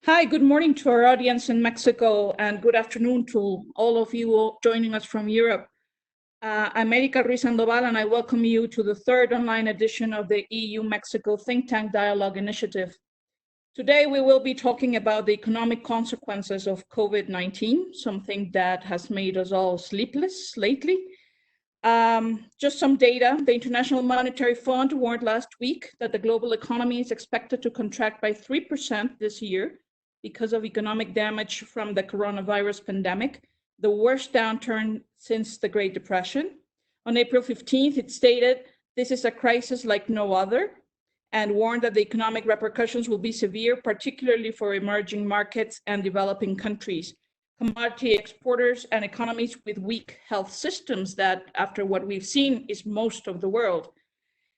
Hi, good morning to our audience in Mexico, and good afternoon to all of you joining us from Europe. I'm Érika Ruiz Sandoval, and I welcome you to the third online edition of the EU-Mexico Think Tank Dialogue Initiative. Today, we will be talking about the economic consequences of COVID-19, something that has made us all sleepless lately. Just some data. The International Monetary Fund warned last week that the global economy is expected to contract by 3% this year because of economic damage from the coronavirus pandemic, the worst downturn since the Great Depression. On April 15th, it stated, "This is a crisis like no other," and warned that the economic repercussions will be severe, particularly for emerging markets and developing countries, commodity exporters, and economies with weak health systems that, after what we've seen, is most of the world.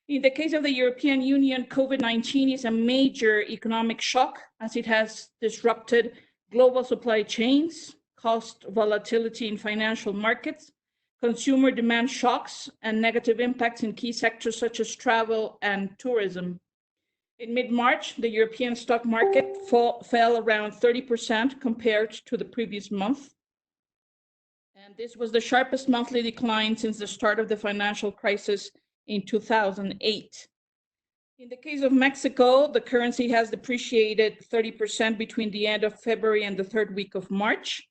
In the case of the European Union, COVID-19 is a major economic shock as it has disrupted global supply chains, caused volatility in financial markets, consumer demand shocks, and negative impacts in key sectors such as travel and tourism. In mid-March, the European stock market fell around 30% compared to the previous month. And this was the sharpest monthly decline since the start of the financial crisis in 2008. In the case of Mexico, the currency has depreciated 30% between the end of February and the third week of March,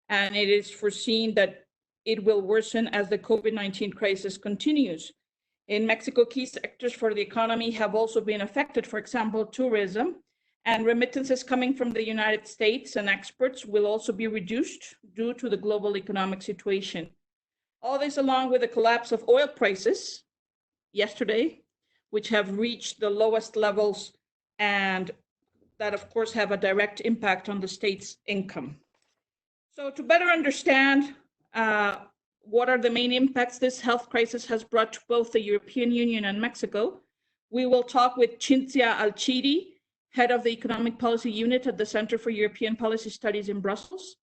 and it is foreseen that it will worsen as the COVID-19 crisis continues. In Mexico, key sectors for the economy have also been affected, for example, tourism, and remittances coming from the United States and exports will also be reduced due to the global economic situation. All this along with the collapse of oil prices yesterday, which have reached the lowest levels, and that of course have a direct impact on the state's income. So to better understand what are the main impacts this health crisis has brought to both the European Union and Mexico, we will talk with Cinzia Alcidi, head of the Economic Policy Unit at the Center for European Policy Studies in Brussels,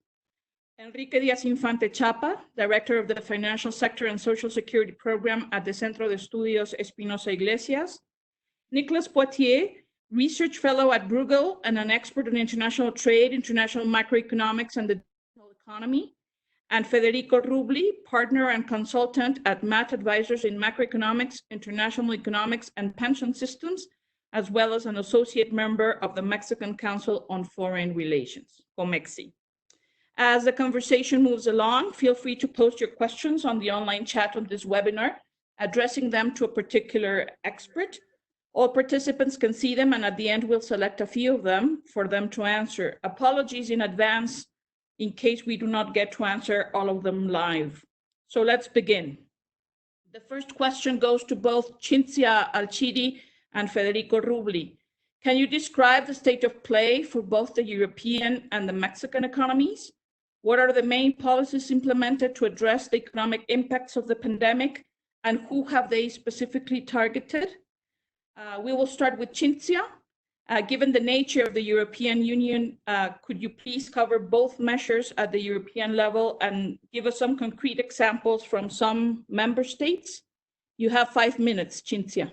Enrique Díaz-Infante, Director of the Financial Sector and Social Security Program at the Centro de Estudios Espinosa Yglesias, Niclas, Research Fellow at Bruegel and an expert on international trade, international macroeconomics, and the digital economy, and Federico Rubli, Partner and Consultant at MAT Advisors in Macroeconomics, International Economics, and Pension Systems, as well as an Associate Member of the Mexican Council on Foreign Relations, COMEXI. As the conversation moves along, feel free to post your questions on the online chat on this webinar, addressing them to a particular expert. All participants can see them, and at the end, we'll select a few of them for them to answer. Apologies in advance in case we do not get to answer all of them live. So let's begin. The first question goes to both Cinzia Alcidi and Federico Rubli. Can you describe the state of play for both the European and the Mexican economies? What are the main policies implemented to address the economic impacts of the pandemic, and who have they specifically targeted? We will start with Cinzia. Given the nature of the European Union, could you please cover both measures at the European level and give us some concrete examples from some member states? You have 5 minutes, Cinzia.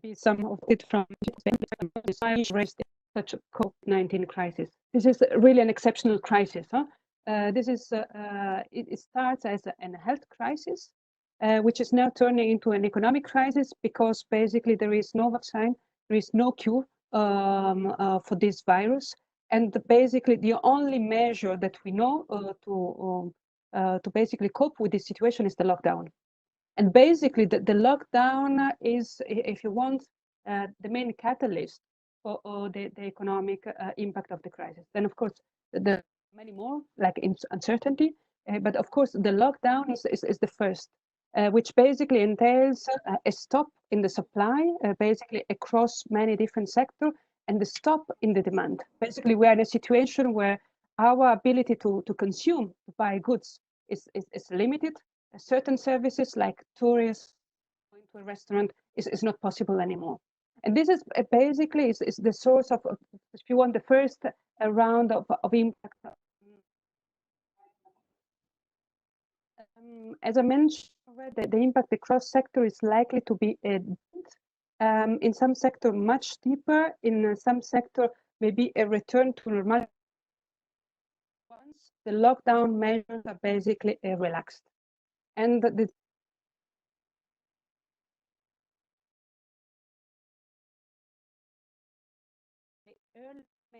Be some of it from raised such a COVID-19 crisis. This is really an exceptional crisis. It starts as a health crisis, which is now turning into an economic crisis because basically there is no vaccine, there is no cure for this virus, and basically the only measure that we know to basically cope with this situation is the lockdown. And basically, the lockdown is, if you want, the main catalyst for the economic impact of the crisis. Then, of course, there are many more, like uncertainty. But of course, the lockdown is the first, which basically entails a stop in the supply, basically across many different sectors, and the stop in the demand. Basically, we are in a situation where our ability to consume, to buy goods is limited. Certain services like tourists going to a restaurant is not possible anymore. And this is basically is the source of, if you want, the first round of impact. As I mentioned already, the impact across sector is likely to be in some sector much deeper, in some sector maybe a return to normality once the lockdown measures are basically relaxed. And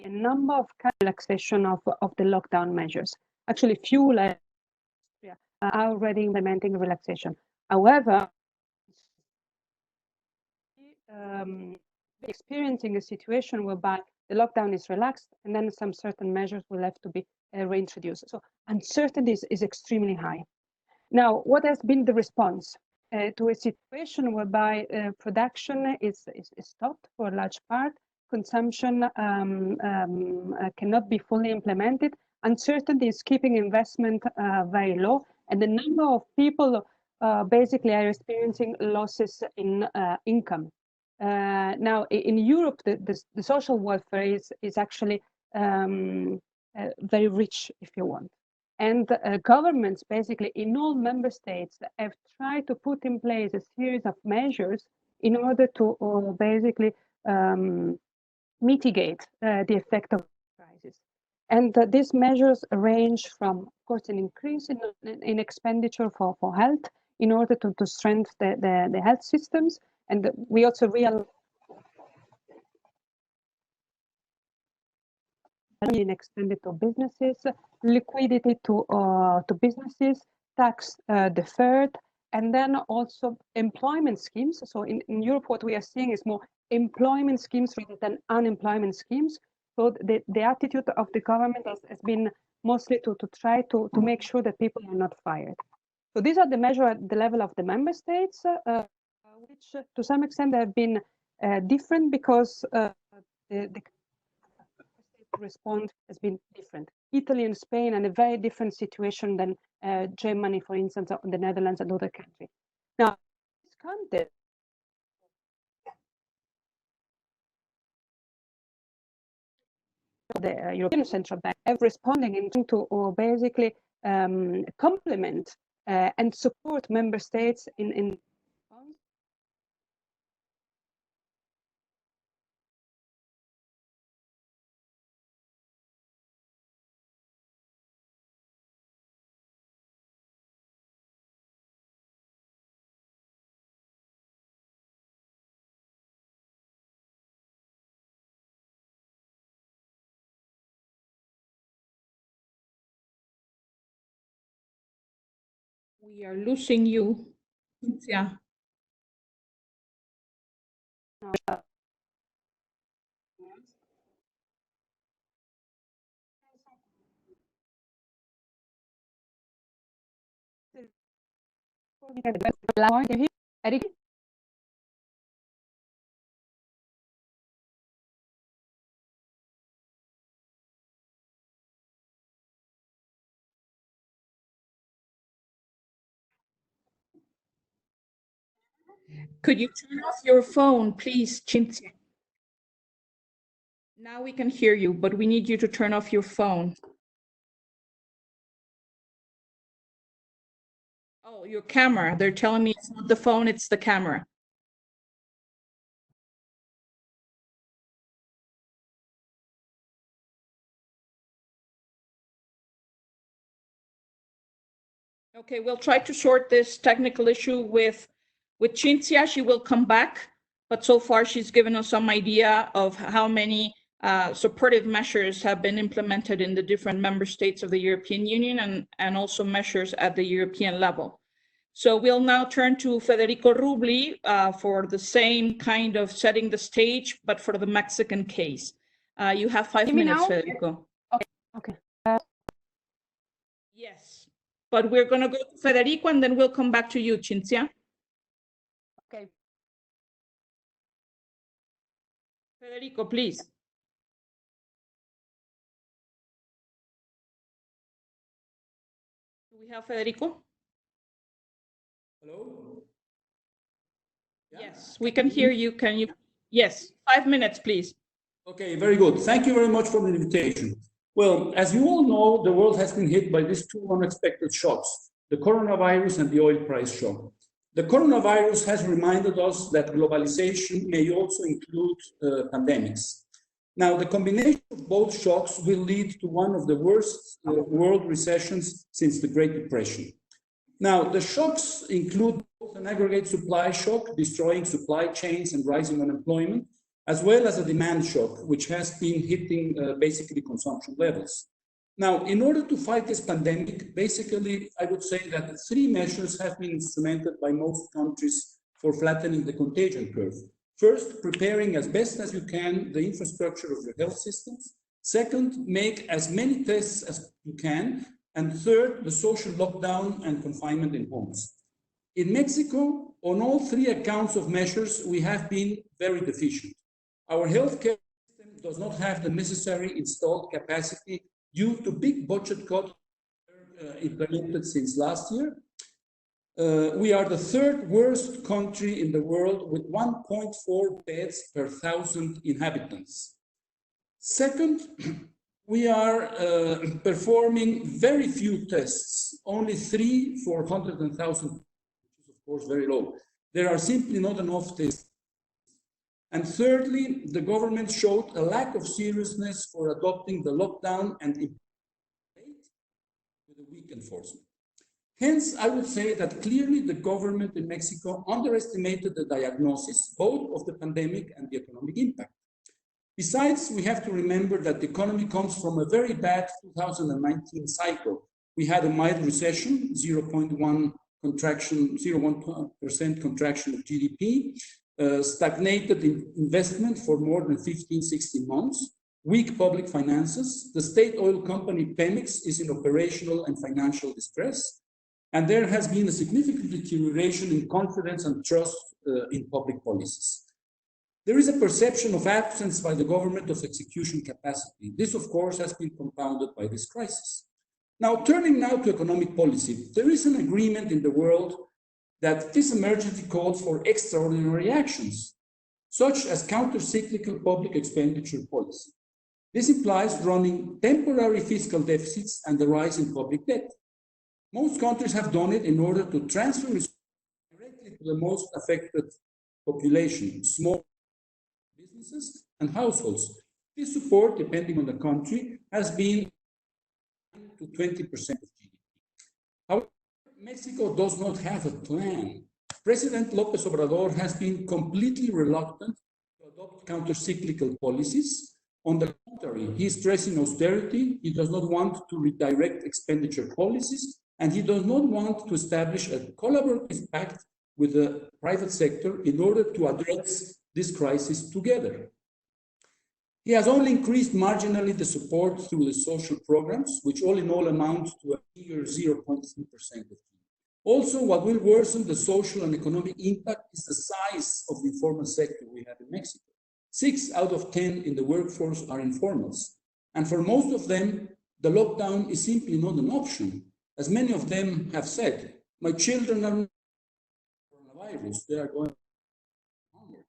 a number of relaxation of the lockdown measures. Actually, few like are already implementing relaxation. However, experiencing a situation whereby the lockdown is relaxed and then some certain measures will have to be reintroduced. So uncertainty is extremely high. Now, what has been the response to a situation whereby production is stopped for a large part, consumption cannot be fully implemented, uncertainty is keeping investment very low, and the number of people basically are experiencing losses in income. Now, in Europe, the social welfare is actually very rich, if you want. And governments, basically, in all member states, have tried to put in place a series of measures in order to basically mitigate the effect of the crisis. And these measures range from, of course, an increase in expenditure for health in order to strengthen the health systems. And we also realize extended to businesses, liquidity to businesses, tax deferred, and then also employment schemes. So in Europe, what we are seeing is more employment schemes rather than unemployment schemes. So the attitude of the government has been mostly to try to make sure that people are not fired. So these are the measures at the level of the member states, which to some extent have been different because the response has been different. Italy and Spain are in a very different situation than Germany, for instance, or the Netherlands and other countries. Now, this context, the European Central Bank have responding in to basically complement and support member states in We are losing you, Cinzia. Érika? Could you turn off your phone, please, Cinzia? Now we can hear you, but we need you to turn off your phone. Oh, your camera. They're telling me it's not the phone, it's the camera. Okay, we'll try to sort this technical issue with Cinzia. She will come back, but so far she's given us some idea of how many supportive measures have been implemented in the different member states of the European Union and also measures at the European level. So we'll now turn to Federico Rubli for the same kind of setting the stage, but for the Mexican case. You have 5 minutes, Federico. Okay. Yes, but we're going to go to Federico and then we'll come back to you, Cinzia. Okay. Federico, please. have Federico? Hello? Yeah. Yes, we can hear you. Can you? Yes, 5 minutes, please. Okay, very good. Thank you very much for the invitation. Well, as you all know, the world has been hit by these two unexpected shocks, the coronavirus and the oil price shock. The coronavirus has reminded us that globalization may also include pandemics. Now, the combination of both shocks will lead to one of the worst world recessions since the Great Depression. Now, the shocks include both an aggregate supply shock, destroying supply chains and rising unemployment, as well as a demand shock, which has been hitting basically consumption levels. Now, in order to fight this pandemic, basically, I would say that 3 measures have been instrumented by most countries for flattening the contagion curve. First, preparing as best as you can the infrastructure of your health systems. Second, make as many tests as you can. And third, the social lockdown and confinement in homes. In Mexico, on all 3 accounts of measures, we have been very deficient. Our healthcare system does not have the necessary installed capacity due to big budget cuts implemented since last year. We are the 3rd worst country in the world with 1.4 beds per 1,000 inhabitants. Second, we are performing very few tests, only 3 for 100,000, which is of course very low. There are simply not enough tests. And thirdly, the government showed a lack of seriousness for adopting the lockdown and with a weak enforcement. Hence, I would say that clearly the government in Mexico underestimated the diagnosis, both of the pandemic and the economic impact. Besides, we have to remember that the economy comes from a very bad 2019 cycle. We had a mild recession, 0.1% contraction of GDP, stagnated investment for more than 15-16 months, weak public finances. The state oil company Pemex is in operational and financial distress, and there has been a significant deterioration in confidence and trust in public policies. There is a perception of absence by the government of execution capacity. This, of course, has been compounded by this crisis. Now, turning now to economic policy, there is an agreement in the world that this emergency calls for extraordinary actions, such as counter-cyclical public expenditure policy. This implies running temporary fiscal deficits and the rise in public debt. Most countries have done it in order to transfer resources directly to the most affected population, small businesses and households. This support, depending on the country, has been to 20% of GDP. However, Mexico does not have a plan. President López Obrador has been completely reluctant to adopt counter-cyclical policies. On the contrary, he is stressing austerity, he does not want to redirect expenditure policies, and he does not want to establish a collaborative pact with the private sector in order to address this crisis together. He has only increased marginally the support through the social programs, which all in all amount to a meager 0.3% of GDP. Also, what will worsen the social and economic impact is the size of the informal sector we have in Mexico. 6 out of 10 in the workforce are informals. And for most of them, the lockdown is simply not an option. As many of them have said, my children are coronavirus, they are going hungry.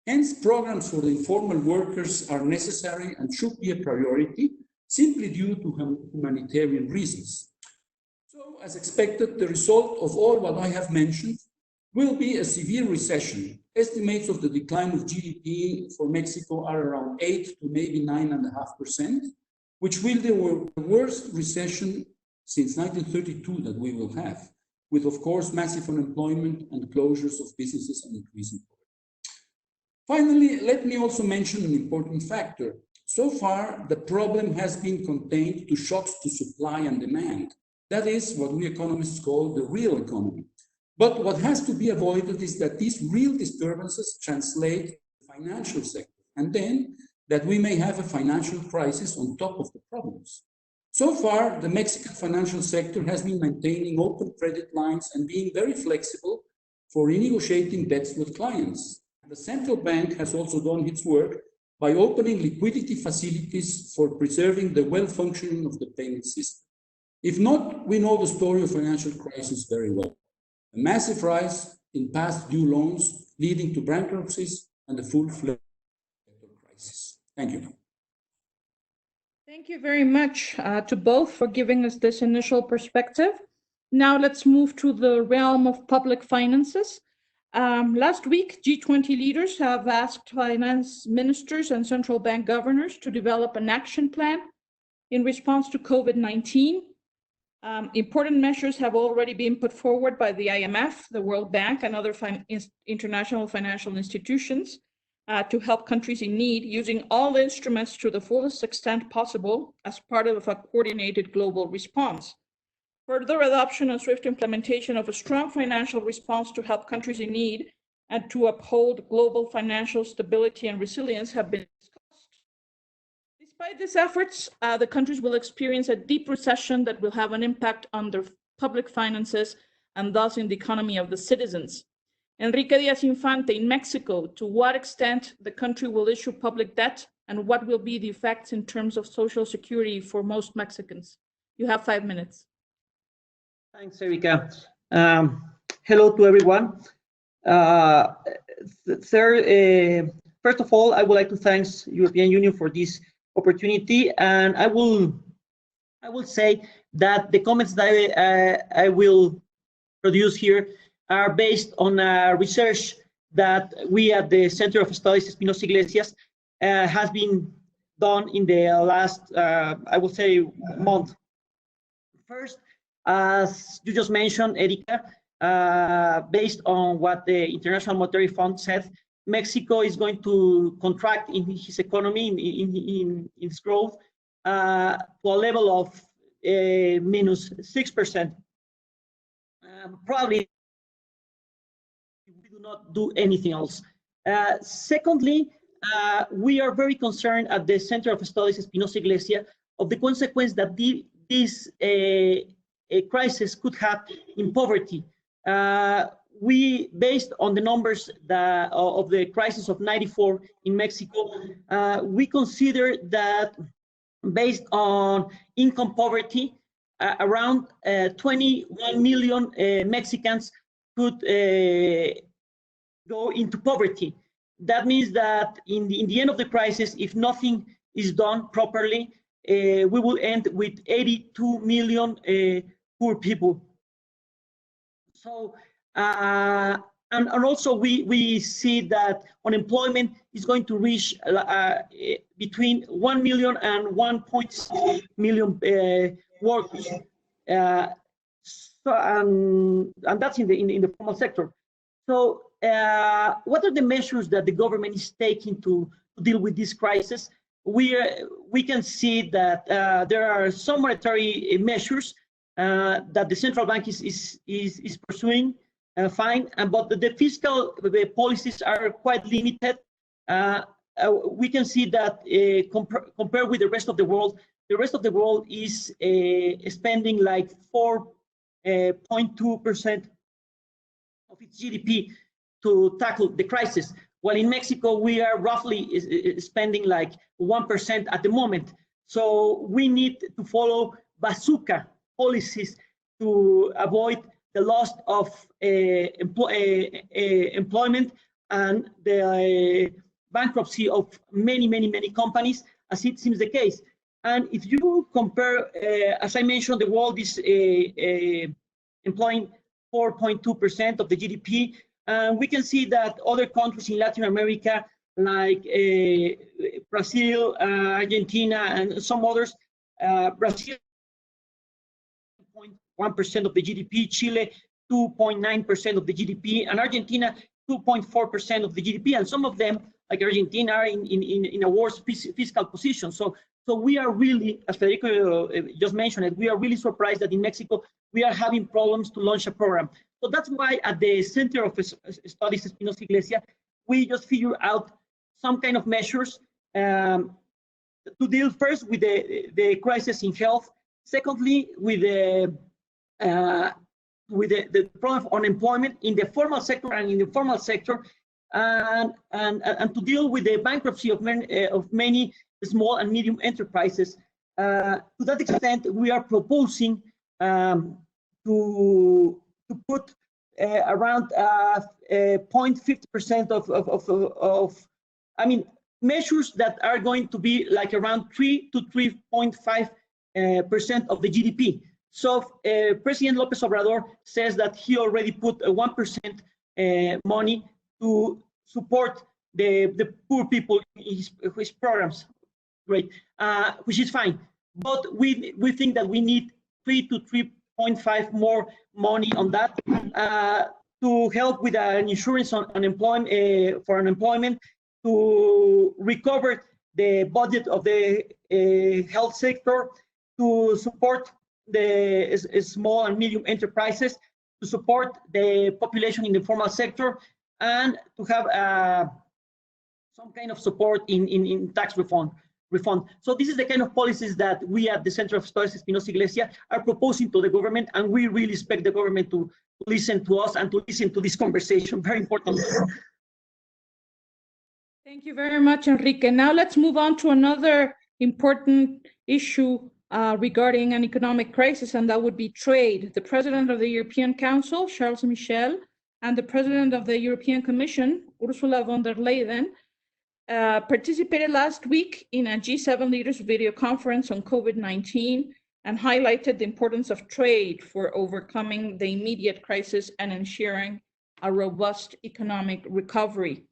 Hence, programs for the informal workers are necessary and should be a priority, simply due to humanitarian reasons. So, as expected, the result of all what I have mentioned will be a severe recession. Estimates of the decline of GDP for Mexico are around 8 to maybe 9.5%, which will be the worst recession since 1932 that we will have, with, of course, massive unemployment and closures of businesses and increasing poverty. Finally, let me also mention an important factor. So far, the problem has been contained to shocks to supply and demand. That is what we economists call the real economy. But what has to be avoided is that these real disturbances translate to the financial sector, and then that we may have a financial crisis on top of the problems. So far, the Mexican financial sector has been maintaining open credit lines and being very flexible for renegotiating debts with clients. The central bank has also done its work by opening liquidity facilities for preserving the well-functioning of the payment system. If not, we know the story of financial crisis very well. A massive rise in past due loans leading to bankruptcies and a full-fledged crisis. Thank you. Thank you very much to both for giving us this initial perspective. Now let's move to the realm of public finances. Last week, G20 leaders have asked finance ministers and central bank governors to develop an action plan in response to COVID-19. Important measures have already been put forward by the IMF, the World Bank, and other international financial institutions to help countries in need, using all instruments to the fullest extent possible as part of a coordinated global response. Further adoption and swift implementation of a strong financial response to help countries in need and to uphold global financial stability and resilience have been discussed. Despite these efforts, the countries will experience a deep recession that will have an impact on their public finances and thus in the economy of the citizens. Enrique Díaz-Infante in Mexico, to what extent the country will issue public debt and what will be the effects in terms of social security for most Mexicans? You have 5 minutes. Thanks, Érika. Hello to everyone. First of all, I would like to thank European Union for this opportunity, and I will say that the comments that I will produce here are based on research that we at the Center of Studies Espinosa Yglesias has been done in the last, I will say, month. First, as you just mentioned, Érika, based on what the International Monetary Fund said, Mexico is going to contract in his economy, in its growth, to a level of -6%. Probably we do not do anything else. Secondly, we are very concerned at the Center of Studies Espinosa Yglesias of the consequence that this crisis could have in poverty. We, based on the numbers of the crisis of '94 in Mexico, we consider that based on income poverty, around 21 million Mexicans could go into poverty. That means that in the end of the crisis, if nothing is done properly, we will end with 82 million poor people. So, and also we see that unemployment is going to reach between 1 million and 1.6 million workers. And that's in the formal sector. So what are the measures that the government is taking to deal with this crisis? We can see that there are some monetary measures that the central bank is pursuing, fine, but the fiscal policies are quite limited. We can see that compared with the rest of the world is spending like 4.2% of its GDP to tackle the crisis, while in Mexico we are roughly spending like 1% at the moment. So we need to follow bazooka policies to avoid the loss of employment and the bankruptcy of many companies, as it seems the case. And if you compare, as I mentioned, the world is employing 4.2% of the GDP. We can see that other countries in Latin America, like Brazil, Argentina, and some others, Brazil 1% of the GDP, Chile 2.9% of the GDP, and Argentina 2.4% of the GDP. And some of them, like Argentina, are in a worse fiscal position. So we are really, as Federico just mentioned it, we are really surprised that in Mexico we are having problems to launch a program. So that's why at the Center of Studies Espinosa Yglesias, we just figure out some kind of measures to deal first with the crisis in health. Secondly, with the problem of unemployment in the formal sector and in the informal sector, and to deal with the bankruptcy of many small and medium enterprises. To that extent, we are proposing to put around 0.50% of measures that are going to be like around 3 to 3.5% of the GDP. So President López Obrador says that he already put 1% money to support the poor people in his programs. Great, which is fine. But we think that we need 3 to 3.5 more money on that to help with an insurance on unemployment for unemployment, to recover the budget of the health sector, to support the small and medium enterprises, to support the population in the formal sector, and to have some kind of support in tax reform. So this is the kind of policies that we at the Center of Studies Espinosa Yglesias are proposing to the government, and we really expect the government to listen to us and to listen to this conversation. Very important. Thank you very much, Enrique. Now let's move on to another important issue regarding an economic crisis, and that would be trade. The President of the European Council, Charles Michel, and the President of the European Commission, Ursula von der Leyen, participated last week in a G7 leaders video conference on COVID-19 and highlighted the importance of trade for overcoming the immediate crisis and ensuring a robust economic recovery.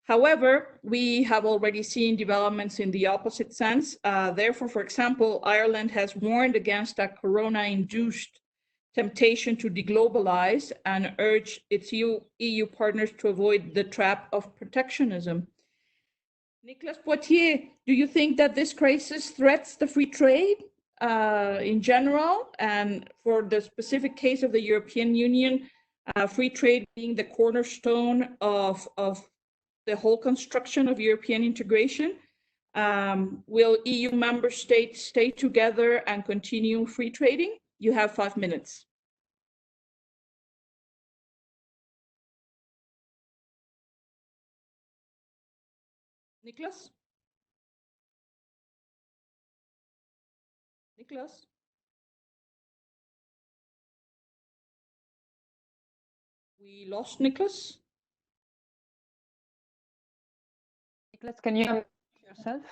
However, we have already seen developments in the opposite sense. Therefore, for example, Ireland has warned against a corona-induced temptation to deglobalize and urged its EU partners to avoid the trap of protectionism. Niclas Poitiers, do you think that this crisis threats the free trade in general, and for the specific case of the European Union, free trade being the cornerstone of the whole construction of European integration? Will EU member states stay together and continue free trading? You have 5 minutes. Niclas? Niclas? We lost Niclas? Niclas, can you unmute yourself?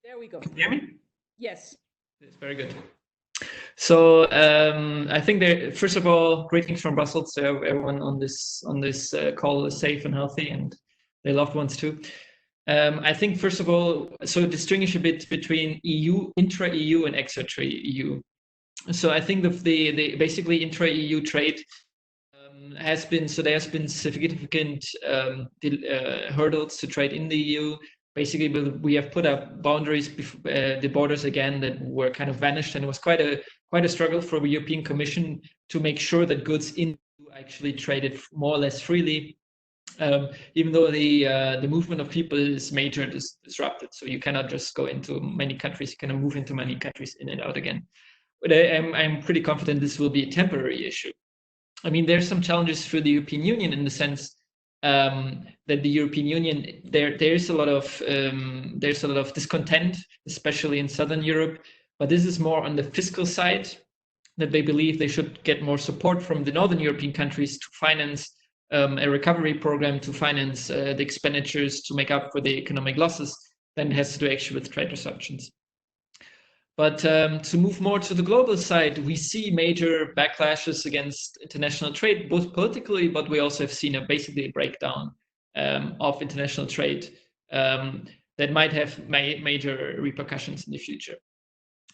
There we go. Can you hear me? Yes. It's very good. So I think first of all, greetings from Brussels to everyone on this call is safe and healthy, and their loved ones too. I think first of all, so distinguish a bit between EU, intra-EU, and extra-EU. So I think the basically intra-EU trade has been, so there's been significant hurdles to trade in the EU. Basically, we have put up boundaries, the borders again that were kind of vanished, and it was quite a struggle for the European Commission to make sure that goods in actually traded more or less freely, even though the movement of people is major disrupted. So you cannot just go into many countries, you cannot move into many countries in and out again. But I'm pretty confident this will be a temporary issue. I mean, there's some challenges for the European Union in the sense that the European Union, there's a lot of discontent, especially in Southern Europe. But this is more on the fiscal side, that they believe they should get more support from the Northern European countries to finance a recovery program, to finance the expenditures to make up for the economic losses, than it has to do actually with trade disruptions. But to move more to the global side, we see major backlashes against international trade, both politically, but we also have seen basically a breakdown of international trade that might have major repercussions in the future.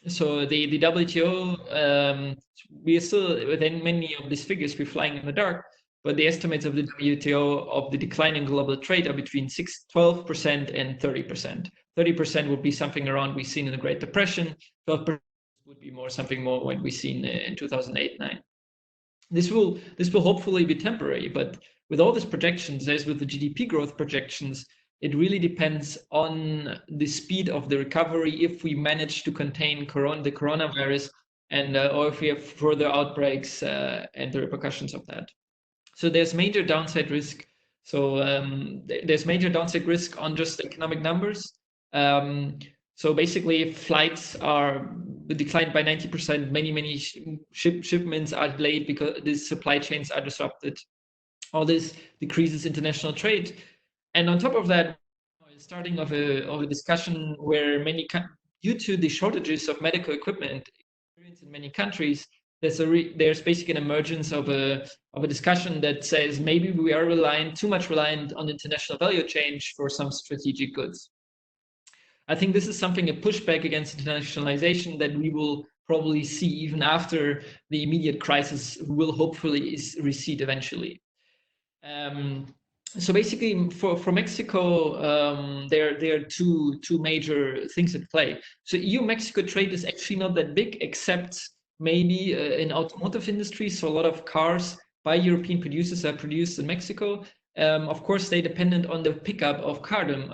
So the WTO, we are still, within many of these figures, we're flying in the dark, but the estimates of the WTO of the decline in global trade are between 12% and 30%. 30% would be something around we've seen in the Great Depression. 12% would be something more what we've seen in 2008-9. This will hopefully be temporary, but with all these projections, as with the GDP growth projections, it really depends on the speed of the recovery if we manage to contain the coronavirus, and or if we have further outbreaks and the repercussions of that. So there's major downside risk. So there's major downside risk on just economic numbers. So basically, flights are declined by 90%. Many shipments are delayed because these supply chains are disrupted. All this decreases international trade, and on top of that, starting of a discussion where due to the shortages of medical equipment in many countries, there's basically an emergence of a discussion that says maybe we are too much reliant on international value chain for some strategic goods. I think this is something, a pushback against internationalization, that we will probably see even after the immediate crisis will hopefully recede eventually. So basically, for Mexico, there are two major things at play. So EU-Mexico trade is actually not that big, except maybe in automotive industry. So a lot of cars by European producers are produced in Mexico. Of course, they dependent on the pickup of carbon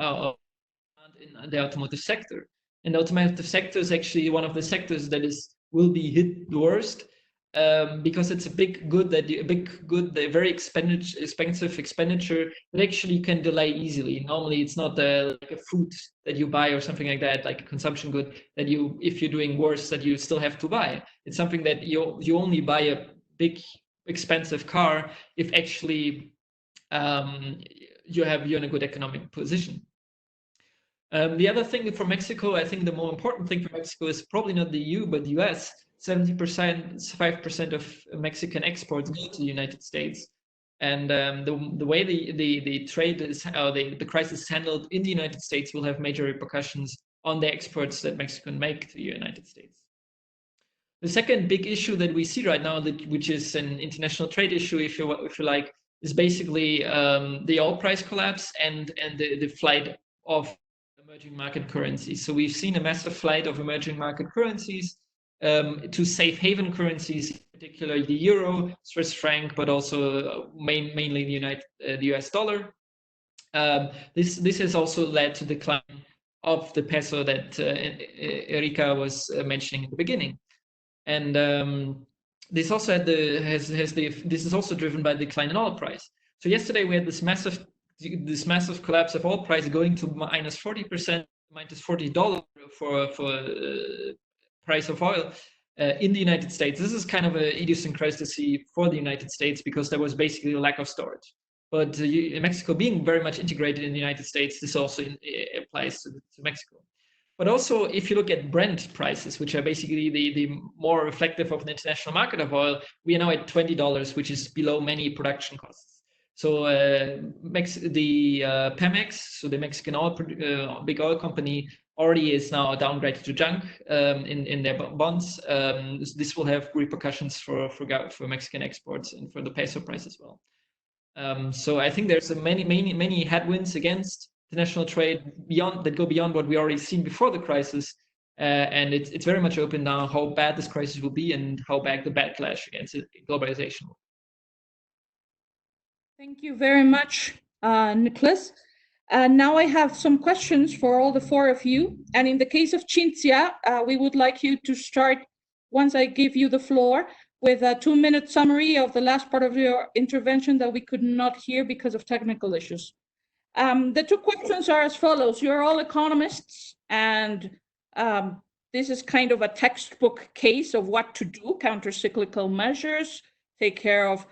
in the automotive sector. And the automotive sector is actually one of the sectors that will be hit the worst. Because it's a very expensive expenditure that actually can delay easily. Normally, it's not like a food that you buy or something like that, like a consumption good that if you're doing worse, that you still have to buy. It's something that you only buy a big expensive car if actually you're in a good economic position. The other thing for Mexico, I think the more important thing for Mexico is probably not the EU, but the US. 5% of Mexican exports go to the United States. And the way the trade is, the crisis is handled in the United States will have major repercussions on the exports that Mexico can make to the United States. The second big issue that we see right now, which is an international trade issue, if you like, is basically the oil price collapse and the flight of emerging market currencies. So we've seen a massive flight of emerging market currencies to safe haven currencies, in particular the euro, Swiss franc, but also mainly the US dollar. This has also led to the decline of the peso that Érika was mentioning at the beginning, and this also this is also driven by the decline in oil price. So yesterday we had this massive collapse of oil price, going to minus 40%, minus $40 for price of oil in the United States. This is kind of an idiosyncrasy for the United States because there was basically a lack of storage. But Mexico being very much integrated in the United States, this also applies to Mexico. But also, if you look at Brent prices, which are basically the more reflective of the international market of oil, we are now at $20, which is below many production costs. So the Pemex, so the Mexican big oil company, already is now downgraded to junk in their bonds. This will have repercussions for Mexican exports and for the peso price as well. So I think there's many headwinds against international trade that go beyond what we already seen before the crisis, and it's very much open now how bad this crisis will be and how bad the backlash against globalization will be. Thank you very much, Niclas. Now I have some questions for all the four of you. And in the case of Cinzia, we would like you to start, once I give you the floor, with a 2-minute summary of the last part of your intervention that we could not hear because of technical issues. The two questions are as follows. You're all economists, and this is kind of a textbook case of what to do: counter-cyclical measures, take care of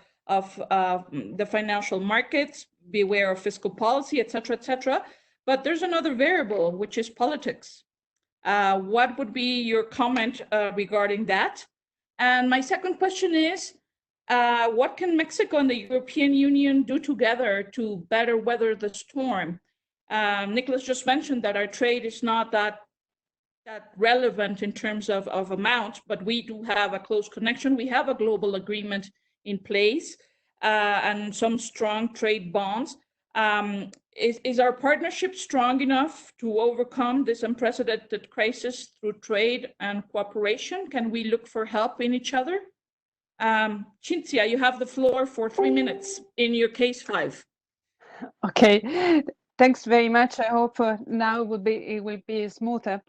the financial markets, beware of fiscal policy, etc., etc. But there's another variable, which is politics. What would be your comment regarding that? And my second question is, what can Mexico and the European Union do together to better weather the storm? Niclas just mentioned that our trade is not that relevant in terms of amount, but we do have a close connection. We have a global agreement in place and some strong trade bonds. Is our partnership strong enough to overcome this unprecedented crisis through trade and cooperation? Can we look for help in each other? Cinzia, you have the floor for 3 minutes in your case 5. Okay, thanks very much. I hope now it will be smoother.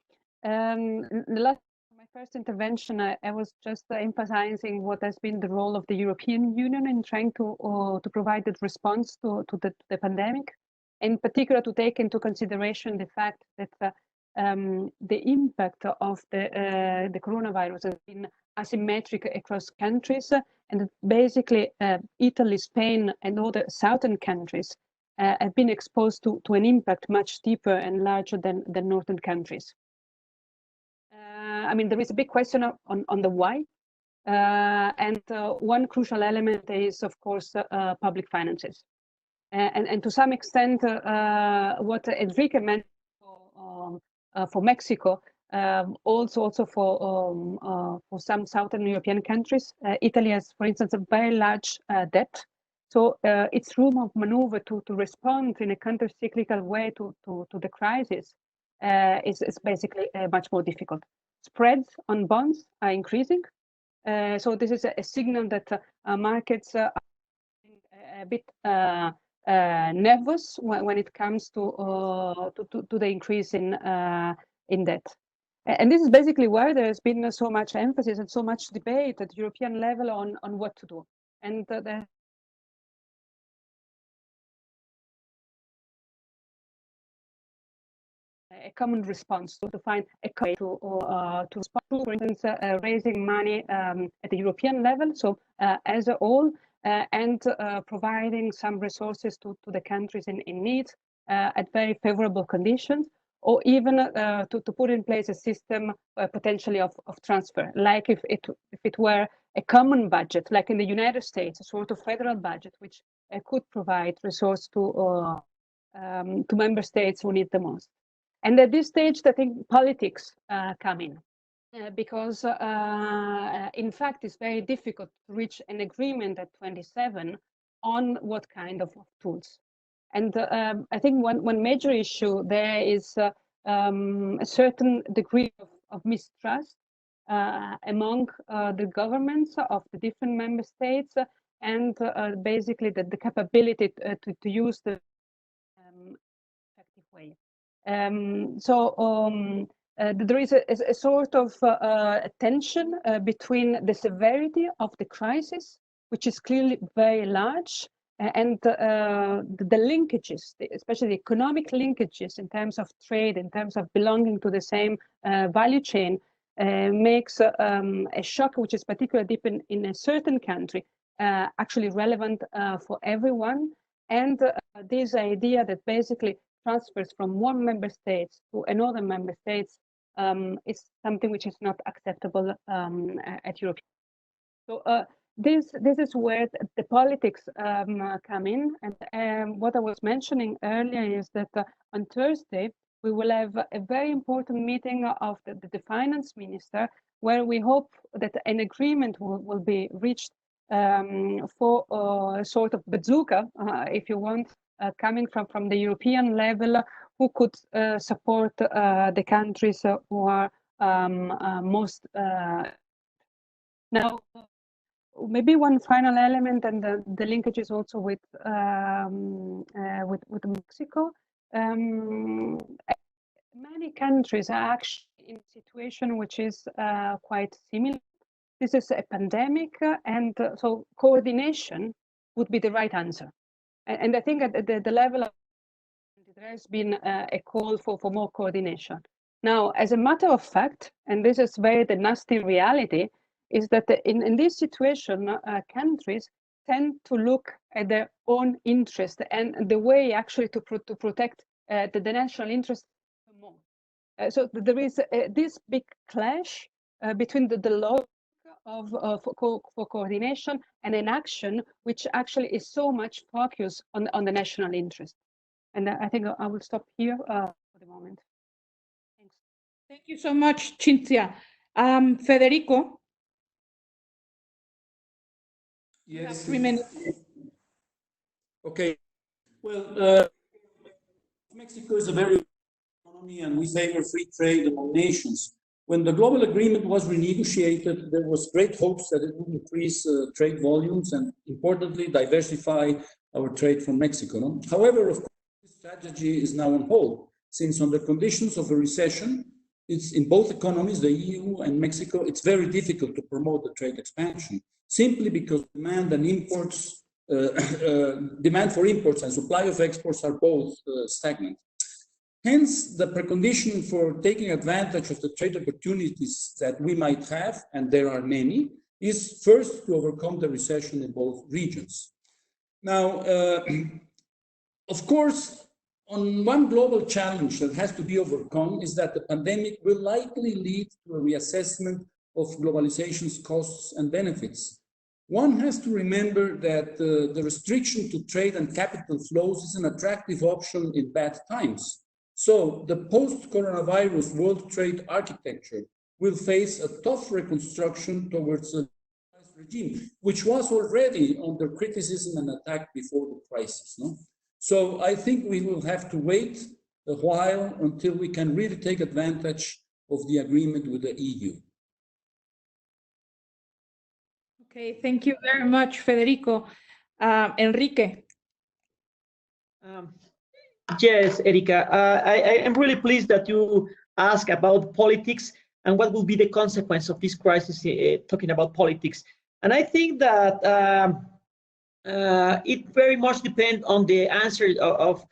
My first intervention, I was just emphasizing what has been the role of the European Union in trying to provide that response to the pandemic, in particular to take into consideration the fact that the impact of the coronavirus has been asymmetric across countries, and basically Italy, Spain, and other southern countries have been exposed to an impact much deeper and larger than the northern countries. I mean, there is a big question on the why, and one crucial element is, of course, public finances. And to some extent, what Enrique mentioned for Mexico, also for some Southern European countries, Italy has, for instance, a very large debt. So its room of maneuver to respond in a counter-cyclical way to the crisis is basically much more difficult. Spreads on bonds are increasing. So this is a signal that markets are a bit nervous when it comes to the increase in debt. And this is basically why there has been so much emphasis and so much debate at European level on what to do. And a common response to find a way to respond to, for instance, raising money at the European level, so as a whole, and providing some resources to the countries in need at very favorable conditions, or even to put in place a system potentially of transfer, like if it were a common budget, like in the United States, a sort of federal budget, which could provide resource to member states who need the most. And at this stage, I think politics come in, because in fact, it's very difficult to reach an agreement at 27 on what kind of tools. And I think one major issue there is a certain degree of mistrust among the governments of the different member states, and basically the capability to use the effective way. There is a sort of tension between the severity of the crisis, which is clearly very large, and the linkages, especially the economic linkages in terms of trade, in terms of belonging to the same value chain, makes a shock which is particularly deep in a certain country actually relevant for everyone. And this idea that basically transfers from one member state to another member state is something which is not acceptable at Europe. So this is where the politics come in. And what I was mentioning earlier is that on Thursday, we will have a very important meeting of the finance minister, where we hope that an agreement will be reached for a sort of bazooka, if you want, coming from the European level, who could support the countries who are most. Now, maybe one final element, and the linkage is also with Mexico. Many countries are actually in a situation which is quite similar. This is a pandemic, and so coordination would be the right answer. And I think at the level of, there has been a call for more coordination. Now, as a matter of fact, and this is very the nasty reality, is that in this situation, countries tend to look at their own interest and the way actually to protect the national interest more. So there is this big clash between the law for coordination and an action which actually is so much focused on the national interest. And I think I will stop here for the moment. Thanks. Thank you so much, Cinzia. Federico? Yes. 3 minutes. Okay. Well, Mexico is a very economy, and we favor free trade among nations. When the global agreement was renegotiated, there was great hopes that it would increase trade volumes and, importantly, diversify our trade from Mexico. No? However, of course, this strategy is now on hold, since under conditions of a recession, it's in both economies, the EU and Mexico, it's very difficult to promote the trade expansion, simply because demand for imports and supply of exports are both stagnant. Hence, the precondition for taking advantage of the trade opportunities that we might have, and there are many, is first to overcome the recession in both regions. Now, of course, on one global challenge that has to be overcome is that the pandemic will likely lead to a reassessment of globalization's costs and benefits. One has to remember that the restriction to trade and capital flows is an attractive option in bad times. So the post-coronavirus world trade architecture will face a tough reconstruction towards a regime, which was already under criticism and attack before the crisis. No? So I think we will have to wait a while until we can really take advantage of the agreement with the EU. Okay, thank you very much, Federico. Enrique. Yes, Érika, I am really pleased that you ask about politics and what will be the consequence of this crisis, talking about politics. And I think that it very much depends on the answer of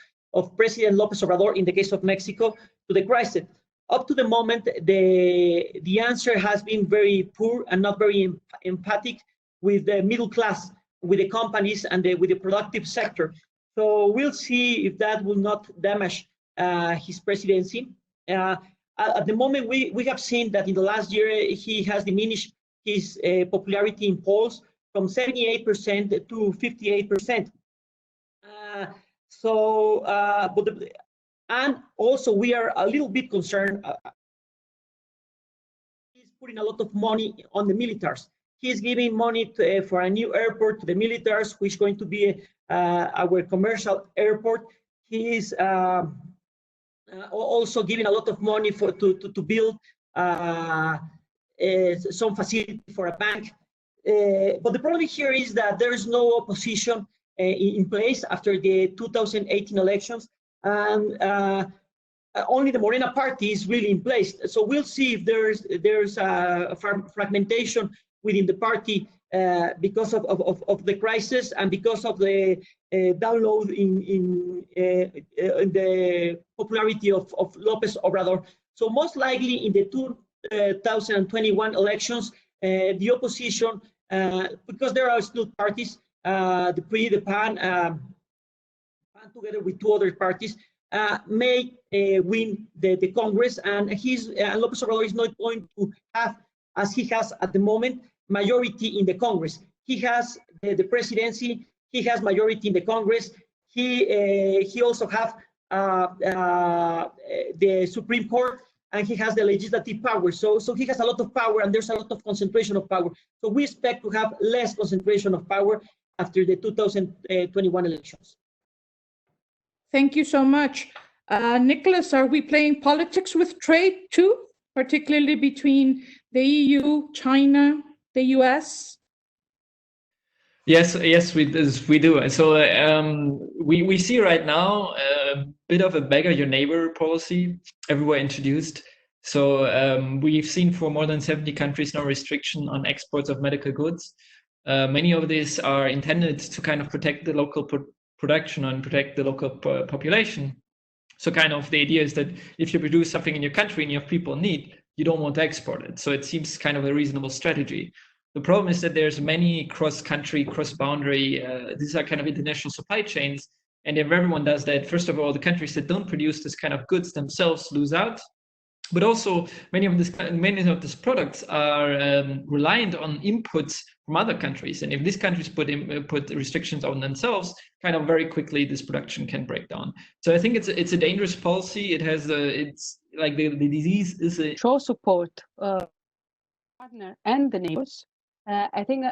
President López Obrador in the case of Mexico to the crisis. Up to the moment, the answer has been very poor and not very empathic with the middle class, with the companies and with the productive sector. So we'll see if that will not damage his presidency. At the moment, we have seen that in the last year, he has diminished his popularity in polls from 78% to 58%. And also we are a little bit concerned. He's putting a lot of money on the militaries. He's giving money for a new airport to the militaries, which is going to be our commercial airport. He is also giving a lot of money to build some facility for a bank. But the problem here is that there is no opposition in place after the 2018 elections, and only the Morena party is really in place. So we'll see if there's a fragmentation within the party because of the crisis and because of the download in the popularity of López Obrador. So most likely in the 2021 elections, the opposition, because there are still parties, the PRI, the PAN, together with two other parties, may win the Congress, and López Obrador is not going to have, as he has at the moment, majority in the Congress. He has the presidency, he has majority in the Congress, he also has the Supreme Court, and he has the legislative power. So he has a lot of power, and there's a lot of concentration of power. So we expect to have less concentration of power after the 2021 elections. Thank you so much. Niclas, are we playing politics with trade too, particularly between the EU, China, the US? Yes, we do. So we see right now a bit of a beggar your neighbor policy everywhere introduced. So we've seen for more than 70 countries no restriction on exports of medical goods. Many of these are intended to kind of protect the local production and protect the local population. So kind of the idea is that if you produce something in your country and your people need, you don't want to export it. So it seems kind of a reasonable strategy. The problem is that there's many cross-country, cross-boundary, these are kind of international supply chains. And if everyone does that, first of all, the countries that don't produce this kind of goods themselves lose out. But also many of these products are reliant on inputs from other countries. And if these countries put restrictions on themselves, kind of very quickly this production can break down. So I think it's a dangerous policy. It has it's like the disease is a show support partner and the neighbors. I think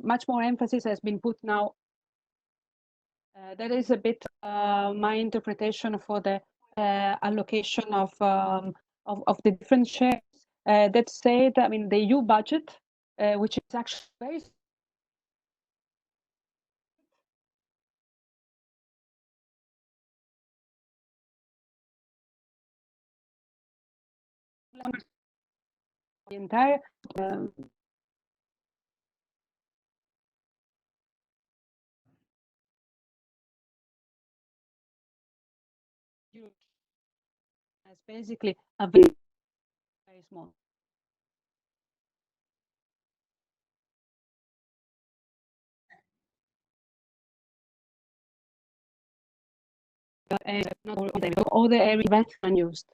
much more emphasis has been put now. That is a bit my interpretation for the allocation of the different shares. That said, I mean, the EU budget, which is actually very the entire as basically a very small. Not all the areas unused.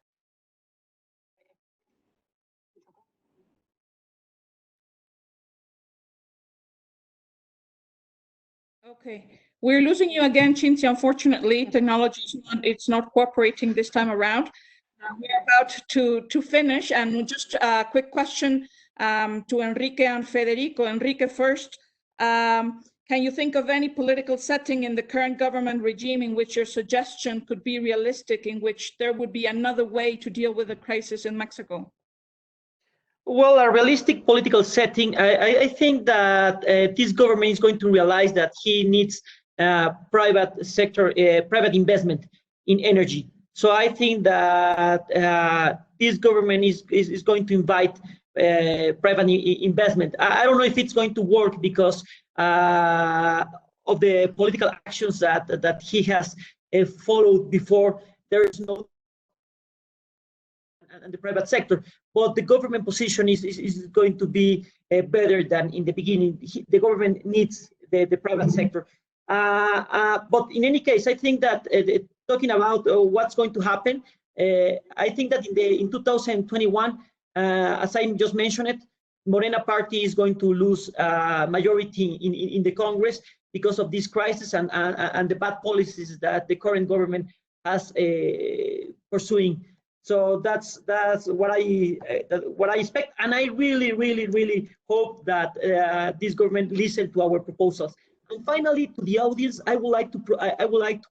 Okay, we're losing you again, Cinzia. Unfortunately, technology it's not cooperating this time around. We're about to finish, and just a quick question to Enrique and Federico. Enrique first. Can you think of any political setting in the current government regime in which your suggestion could be realistic, in which there would be another way to deal with the crisis in Mexico? Well, a realistic political setting, I think that this government is going to realize that he needs private sector, private investment in energy. So I think that this government is going to invite private investment. I don't know if it's going to work because of the political actions that he has followed before. There is no and the private sector, but the government position is going to be better than in the beginning. The government needs the private sector. But in any case, I think that talking about what's going to happen, I think that in 2021, as I just mentioned it, Morena party is going to lose majority in the Congress because of this crisis and the bad policies that the current government has pursuing. So that's what I expect, and I really hope that this government listen to our proposals. And finally, to the audience, I would like to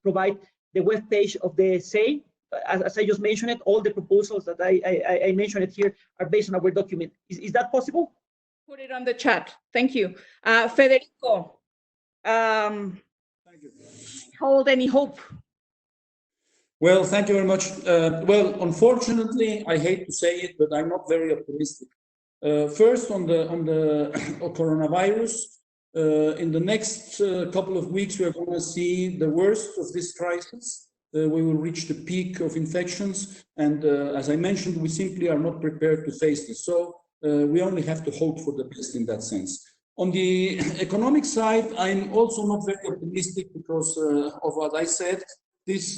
provide the web page of the CEEY. As I just mentioned it, all the proposals that I mentioned it here are based on our document. Is that possible? Put it on the chat. Thank you, Federico. Thank you. Hold any hope? Well, thank you very much. Well, unfortunately, I hate to say it, but I'm not very optimistic. First, on the coronavirus, in the next couple of weeks, we are going to see the worst of this crisis. We will reach the peak of infections, and as I mentioned, we simply are not prepared to face this. So we only have to hope for the best in that sense. On the economic side, I'm also not very optimistic because of what I said. This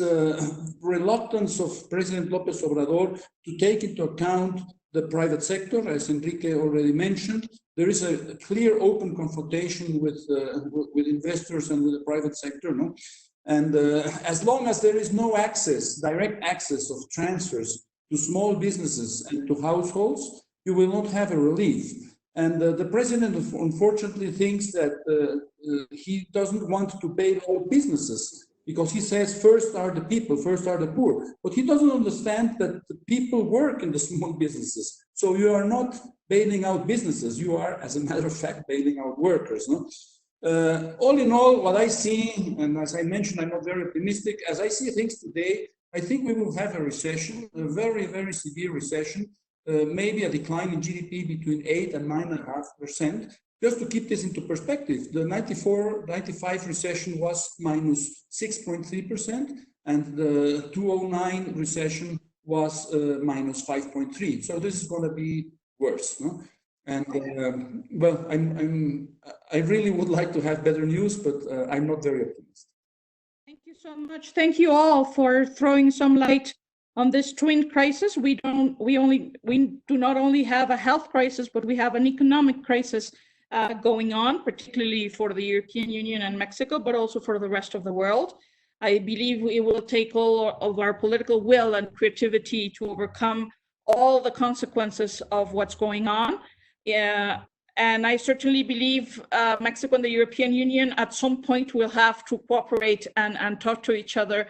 reluctance of President López Obrador to take into account the private sector, as Enrique already mentioned. There is a clear, open confrontation with investors and with the private sector, no? And as long as there is no access, direct access of transfers to small businesses and to households, you will not have a relief. And the president, unfortunately, thinks that he doesn't want to bail out businesses, because he says first are the people, first are the poor. But he doesn't understand that the people work in the small businesses. So you are not bailing out businesses, you are, as a matter of fact, bailing out workers. No? All in all, what I see, and as I mentioned, I'm not very optimistic, as I see things today, I think we will have a recession, a very severe recession, maybe a decline in GDP between 8 and 9.5%. Just to keep this into perspective, the 94-95 recession was minus 6.3%, and the 2009 recession was minus 5.3%. So this is going to be worse. No? And well, I really would like to have better news, but I'm not very optimistic. Thank you so much. Thank you all for throwing some light on this twin crisis. We do not only have a health crisis, but we have an economic crisis going on, particularly for the European Union and Mexico, but also for the rest of the world. I believe it will take all of our political will and creativity to overcome all the consequences of what's going on. And I certainly believe Mexico and the European Union at some point will have to cooperate and talk to each other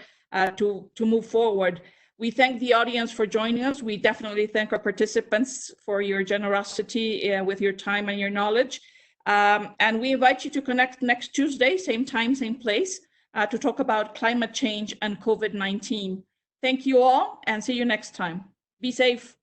to move forward. We thank the audience for joining us. We definitely thank our participants for your generosity with your time and your knowledge. And we invite you to connect next Tuesday, same time, same place, to talk about climate change and COVID-19. Thank you all, and see you next time. Be safe.